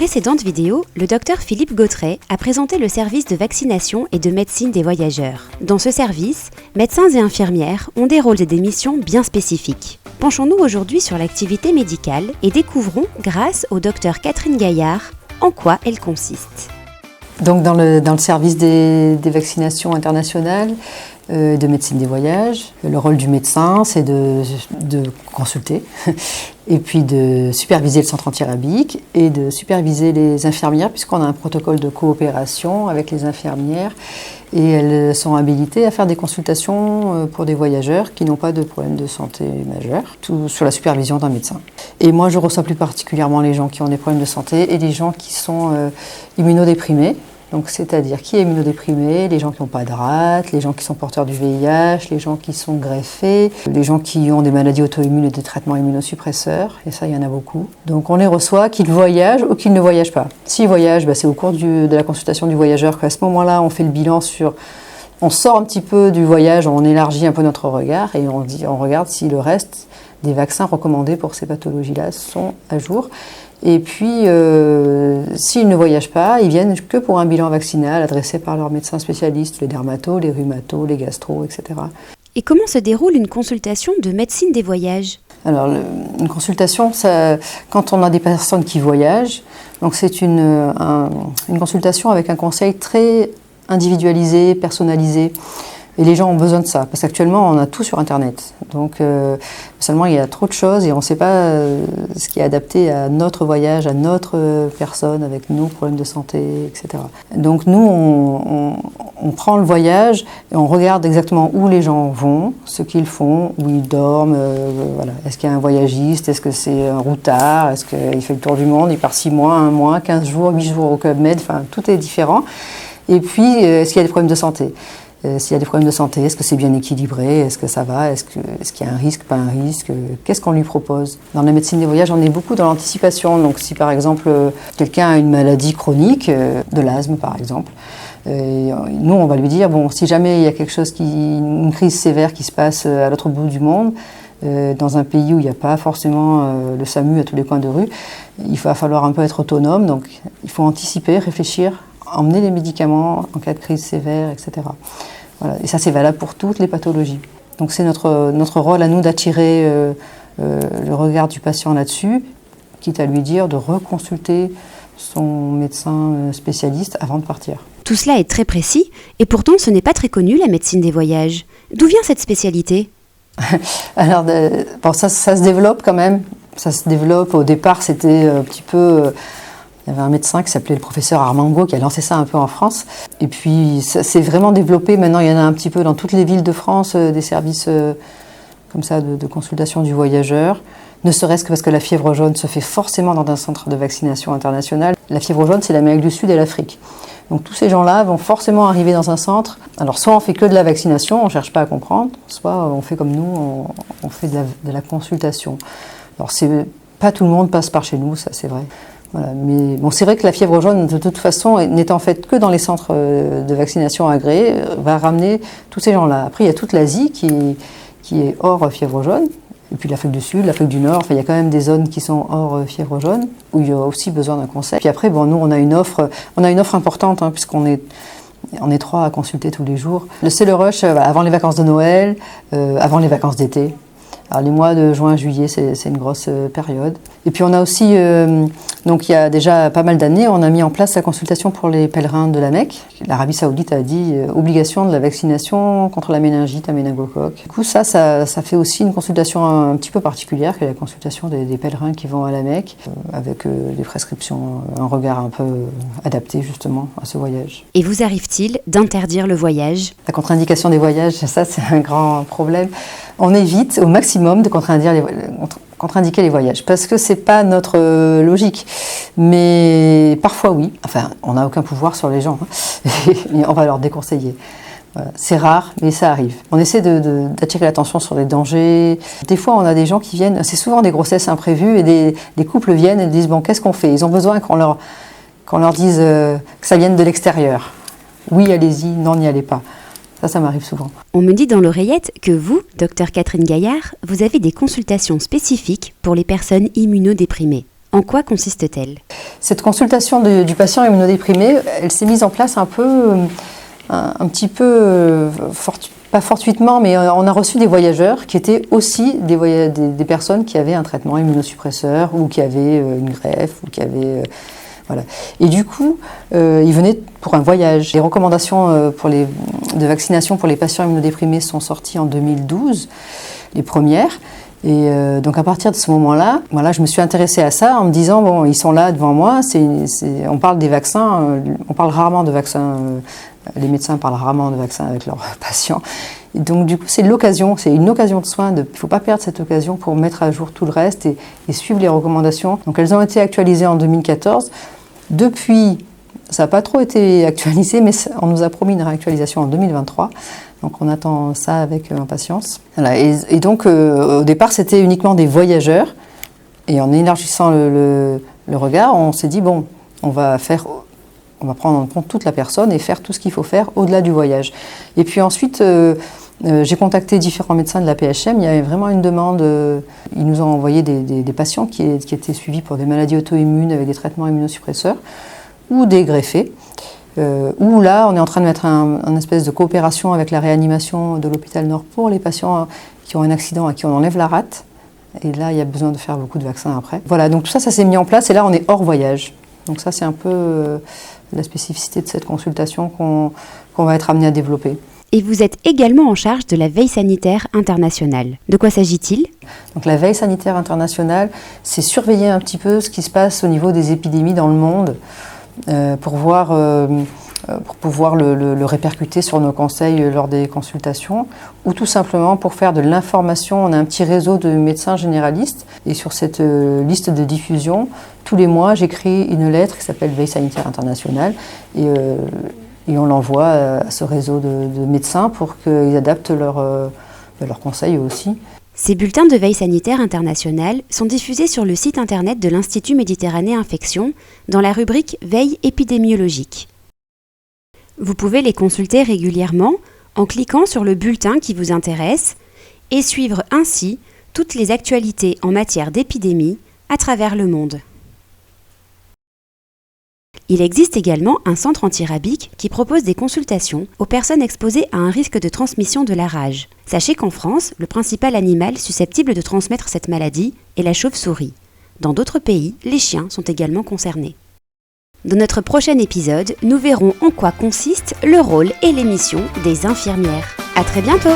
précédente vidéo, le docteur Philippe Gautret a présenté le service de vaccination et de médecine des voyageurs. Dans ce service, médecins et infirmières ont des rôles et des missions bien spécifiques. Penchons-nous aujourd'hui sur l'activité médicale et découvrons, grâce au docteur Catherine Gaillard, en quoi elle consiste. Donc dans le service des vaccinations internationales, de médecine des voyages, le rôle du médecin, c'est de consulter et puis de superviser le centre antirabique et de superviser les infirmières, puisqu'on a un protocole de coopération avec les infirmières et elles sont habilitées à faire des consultations pour des voyageurs qui n'ont pas de problème de santé majeur, tout sous la supervision d'un médecin. Et moi, je reçois plus particulièrement les gens qui ont des problèmes de santé et les gens qui sont immunodéprimés. Donc, c'est-à-dire qui est immunodéprimé, les gens qui n'ont pas de rate, les gens qui sont porteurs du VIH, les gens qui sont greffés, les gens qui ont des maladies auto-immunes et des traitements immunosuppresseurs, et ça, il y en a beaucoup. Donc, on les reçoit, qu'ils voyagent ou qu'ils ne voyagent pas. S'ils voyagent, c'est au cours de la consultation du voyageur qu'à ce moment-là, on fait le bilan sur... On sort un petit peu du voyage, on élargit un peu notre regard et on regarde si le reste des vaccins recommandés pour ces pathologies-là sont à jour. Et puis, s'ils ne voyagent pas, ils viennent que pour un bilan vaccinal adressé par leurs médecins spécialistes, les dermatos, les rhumatos, les gastro, etc. Et comment se déroule une consultation de médecine des voyages ? Alors, une consultation, quand on a des personnes qui voyagent, donc c'est une consultation avec un conseil très individualisé, personnalisé. Et les gens ont besoin de ça, parce qu'actuellement, on a tout sur Internet. Donc, seulement, il y a trop de choses et on ne sait pas ce qui est adapté à notre voyage, à notre personne, avec nos problèmes de santé, etc. Donc, nous, on prend le voyage et on regarde exactement où les gens vont, ce qu'ils font, où ils dorment. Voilà. Est-ce qu'il y a un voyagiste? Est-ce que c'est un routard? Est-ce qu'il fait le tour du monde? Il part 6 mois, 1 mois, 15 jours, 8 jours au Club Med? Enfin, tout est différent. Et puis, est-ce qu'il y a des problèmes de santé? S'il y a des problèmes de santé, est-ce que c'est bien équilibré? Est-ce que ça va? Est-ce qu'il y a un risque, pas un risque? Qu'est-ce qu'on lui propose? Dans la médecine des voyages, on est beaucoup dans l'anticipation. Donc si par exemple, quelqu'un a une maladie chronique, de l'asthme par exemple, nous on va lui dire, bon, si jamais il y a quelque chose, une crise sévère qui se passe à l'autre bout du monde, dans un pays où il n'y a pas forcément le SAMU à tous les coins de rue, il va falloir un peu être autonome. Donc il faut anticiper, réfléchir, emmener les médicaments en cas de crise sévère, etc. Voilà. Et ça, c'est valable pour toutes les pathologies. Donc c'est notre rôle à nous d'attirer le regard du patient là-dessus, quitte à lui dire de reconsulter son médecin spécialiste avant de partir. Tout cela est très précis, et pourtant ce n'est pas très connu, la médecine des voyages. D'où vient cette spécialité ? Alors, ça se développe quand même. Ça se développe. Au départ, c'était un petit peu... Il y avait un médecin qui s'appelait le professeur Armango qui a lancé ça un peu en France. Et puis, ça s'est vraiment développé. Maintenant, il y en a un petit peu dans toutes les villes de France, des services comme ça de consultation du voyageur. Ne serait-ce que parce que la fièvre jaune se fait forcément dans un centre de vaccination international. La fièvre jaune, c'est l'Amérique du Sud et l'Afrique. Donc tous ces gens-là vont forcément arriver dans un centre. Alors soit on fait que de la vaccination, on ne cherche pas à comprendre, soit on fait comme nous, on fait de la consultation. Alors pas tout le monde passe par chez nous, ça c'est vrai. Voilà. Mais bon, c'est vrai que la fièvre jaune, de toute façon, n'étant faite que dans les centres de vaccination agréés, va ramener tous ces gens-là. Après, il y a toute l'Asie qui est hors fièvre jaune. Et puis l'Afrique du Sud, l'Afrique du Nord, enfin, il y a quand même des zones qui sont hors fièvre jaune, où il y a aussi besoin d'un conseil. Puis après, bon, nous, on a une offre importante, puisqu'on est 3 à consulter tous les jours. C'est le rush avant les vacances de Noël, avant les vacances d'été. Alors les mois de juin, juillet, c'est une grosse période. Et puis on a aussi, donc il y a déjà pas mal d'années, on a mis en place la consultation pour les pèlerins de la Mecque. L'Arabie Saoudite a dit obligation de la vaccination contre la méningite à méningocoque. Du coup, ça fait aussi une consultation un petit peu particulière, qui est la consultation des pèlerins qui vont à la Mecque, avec des prescriptions, un regard un peu adapté justement à ce voyage. Et vous arrive-t-il d'interdire le voyage ? La contre-indication des voyages, ça c'est un grand problème. On évite au maximum de contre-indiquer les voyages, parce que c'est pas notre logique. Mais parfois oui. Enfin, on n'a aucun pouvoir sur les gens. Et on va leur déconseiller. Voilà. C'est rare, mais ça arrive. On essaie d'attirer l'attention sur les dangers. Des fois, on a des gens qui viennent, c'est souvent des grossesses imprévues, et des couples viennent et disent, bon, qu'est-ce qu'on fait ? Ils ont besoin qu'on leur dise que ça vienne de l'extérieur. Oui, allez-y, non, n'y allez pas. Ça m'arrive souvent. On me dit dans l'oreillette que vous, docteur Catherine Gaillard, vous avez des consultations spécifiques pour les personnes immunodéprimées. En quoi consiste-t-elle ? Cette consultation du patient immunodéprimé, elle s'est mise en place un petit peu, pas fortuitement, mais on a reçu des voyageurs qui étaient aussi des personnes qui avaient un traitement immunosuppresseur ou qui avaient une greffe ou qui avaient... Voilà. Et du coup, ils venaient pour un voyage. Les recommandations de vaccination pour les patients immunodéprimés sont sorties en 2012, les premières. Et donc à partir de ce moment-là, voilà, je me suis intéressée à ça en me disant, bon, ils sont là devant moi, on parle des vaccins, on parle rarement de vaccins, les médecins parlent rarement de vaccins avec leurs patients. Et donc du coup, c'est une occasion de soin, il ne faut pas perdre cette occasion pour mettre à jour tout le reste et suivre les recommandations. Donc elles ont été actualisées en 2014. Depuis, ça n'a pas trop été actualisé, mais on nous a promis une réactualisation en 2023. Donc on attend ça avec impatience. Voilà. Et donc au départ c'était uniquement des voyageurs. Et en élargissant le regard, on s'est dit bon, on va prendre en compte toute la personne et faire tout ce qu'il faut faire au-delà du voyage. Et puis ensuite, j'ai contacté différents médecins de la PHM. Il y avait vraiment une demande. Ils nous ont envoyé des patients qui étaient suivis pour des maladies auto-immunes avec des traitements immunosuppresseurs ou des greffés. Où là, on est en train de mettre un espèce de coopération avec la réanimation de l'hôpital Nord pour les patients qui ont un accident à qui on enlève la rate. Et là, il y a besoin de faire beaucoup de vaccins après. Voilà, donc tout ça s'est mis en place et là, on est hors voyage. Donc ça, c'est un peu la spécificité de cette consultation qu'on va être amené à développer. Et vous êtes également en charge de la veille sanitaire internationale. De quoi s'agit-il ? Donc la veille sanitaire internationale, c'est surveiller un petit peu ce qui se passe au niveau des épidémies dans le monde. Pour pouvoir le répercuter sur nos conseils lors des consultations ou tout simplement pour faire de l'information. On a un petit réseau de médecins généralistes et sur cette liste de diffusion, tous les mois, j'écris une lettre qui s'appelle Veille sanitaire internationale et on l'envoie à ce réseau de médecins pour qu'ils adaptent leurs conseils eux aussi. Ces bulletins de veille sanitaire internationale sont diffusés sur le site internet de l'Institut Méditerranée Infection dans la rubrique Veille épidémiologique. Vous pouvez les consulter régulièrement en cliquant sur le bulletin qui vous intéresse et suivre ainsi toutes les actualités en matière d'épidémie à travers le monde. Il existe également un centre antirabique qui propose des consultations aux personnes exposées à un risque de transmission de la rage. Sachez qu'en France, le principal animal susceptible de transmettre cette maladie est la chauve-souris. Dans d'autres pays, les chiens sont également concernés. Dans notre prochain épisode, nous verrons en quoi consiste le rôle et les missions des infirmières. À très bientôt!